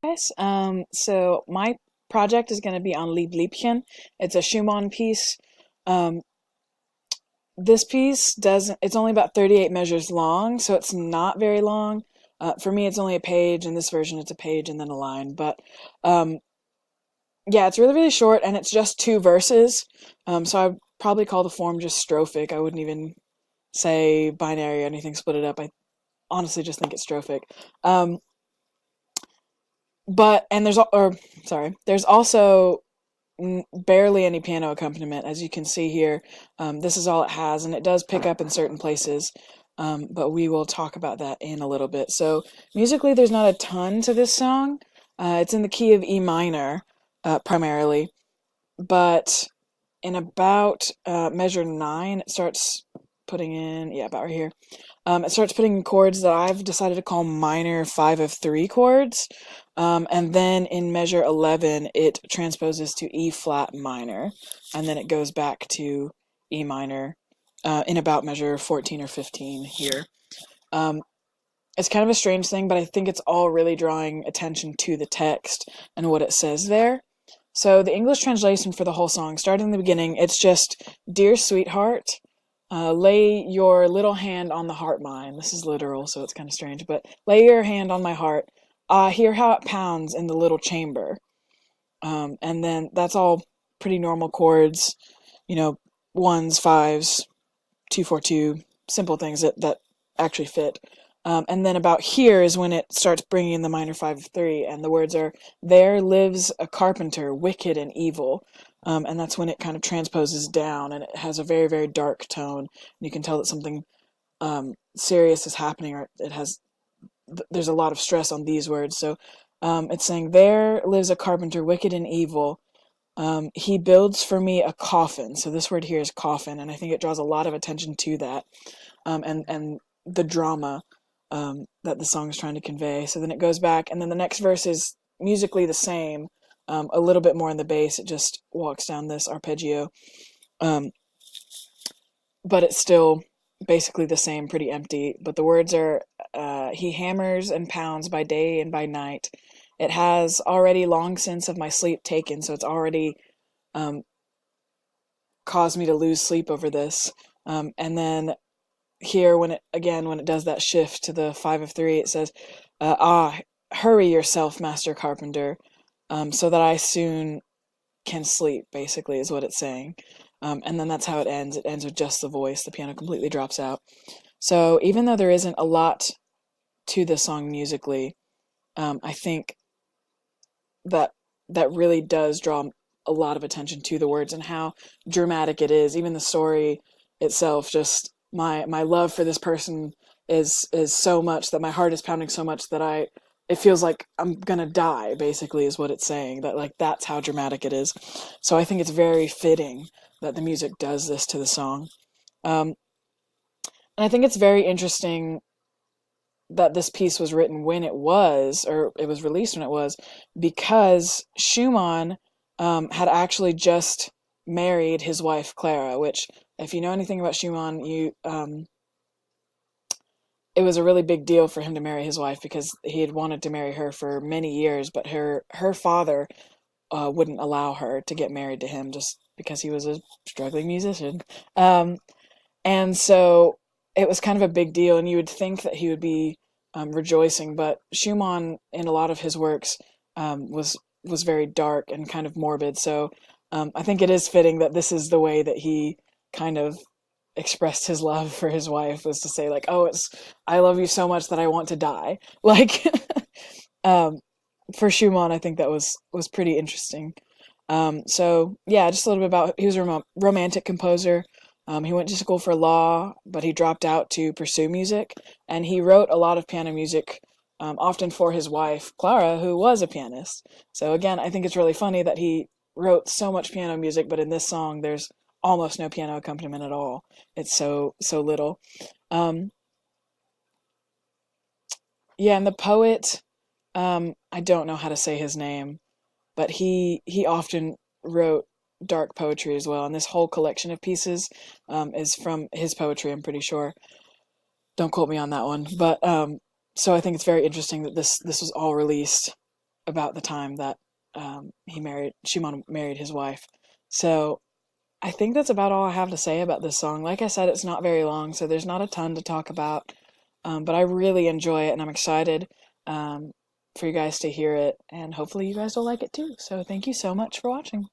Guys. So my project is going to be on Liebliebchen. It's a Schumann piece. Um, this piece doesn't, it's only about 38 measures long, so it's not very long. For me, it's only a page. In this version, it's a page and then a line. But um, yeah, it's really, really short, and it's just two verses. So I'd probably call the form just strophic. I wouldn't even say binary or anything, split it up. I honestly just think it's strophic. Um, and there's also barely any piano accompaniment, as you can see here. This is all it has, and it does pick up in certain places, but we will talk about that in a little bit. So musically, there's not a ton to this song. It's in the key of E minor, primarily, but in about measure 9, it starts putting in, yeah, about right here. It starts putting in chords that I've decided to call minor 5 of 3 chords. And then in measure 11, it transposes to E flat minor. And then it goes back to E minor in about measure 14 or 15 here. Um, it's kind of a strange thing, but I think it's all really drawing attention to the text and what it says there. So the English translation for the whole song, starting in the beginning, it's just, "Dear sweetheart, lay your little hand on the heart mine." This is literal, so it's kind of strange, but lay your hand on my heart. Hear how it pounds in the little chamber. And then that's all pretty normal chords, you know, ones, fives, 2 4 2, simple things that actually fit. And then about here is when it starts bringing in the minor 5 of 3, and the words are, "There lives a carpenter, wicked and evil." And that's when it kind of transposes down, and it has a very, very dark tone. And you can tell that something serious is happening, or there's a lot of stress on these words. So it's saying, "There lives a carpenter, wicked and evil. He builds for me a coffin." So this word here is coffin, and I think it draws a lot of attention to that, and the drama that the song is trying to convey. So then it goes back, and then the next verse is musically the same, a little bit more in the bass. It just walks down this arpeggio, um, but it's still basically the same, pretty empty. But the words are, "He hammers and pounds by day and by night. It has already long since of my sleep taken," so it's already um, caused me to lose sleep over this. And then here, when it does that shift to the 5 of 3, it says, hurry yourself, master carpenter, so that I soon can sleep," basically, is what it's saying. And then that's how it ends. It ends with just the voice. The piano completely drops out. So even though there isn't a lot to the song musically, I think that that really does draw a lot of attention to the words and how dramatic it is. Even the story itself, just my love for this person is so much that my heart is pounding so much that it feels like I'm gonna die, basically, is what it's saying. That, like, that's how dramatic it is. So I think it's very fitting that the music does this to the song. Um, and I think it's very interesting that this piece was written when it was, or it was released when it was, because Schumann had actually just married his wife Clara. Which, if you know anything about Schumann, it was a really big deal for him to marry his wife, because he had wanted to marry her for many years, but her father wouldn't allow her to get married to him, just because he was a struggling musician. Um, and so it was kind of a big deal, and you would think that he would be rejoicing, but Schumann, in a lot of his works, was very dark and kind of morbid. So I think it is fitting that this is the way that he kind of expressed his love for his wife, was to say, like, "Oh, it's I love you so much that I want to die." Like, um, for Schumann, I think that was pretty interesting. So yeah, just a little bit about, he was a romantic composer. He went to school for law, but he dropped out to pursue music, and he wrote a lot of piano music, often for his wife Clara, who was a pianist. So again, I think it's really funny that he wrote so much piano music, but in this song, there's almost no piano accompaniment at all. It's so little. Um, yeah, and the poet, I don't know how to say his name, but he often wrote dark poetry as well, and this whole collection of pieces is from his poetry, I'm pretty sure. Don't quote me on that one, but so I think it's very interesting that this was all released about the time that Shimon married his wife. So I think that's about all I have to say about this song. Like I said, it's not very long, so there's not a ton to talk about. But I really enjoy it, and I'm excited for you guys to hear it, and hopefully you guys will like it too. So thank you so much for watching.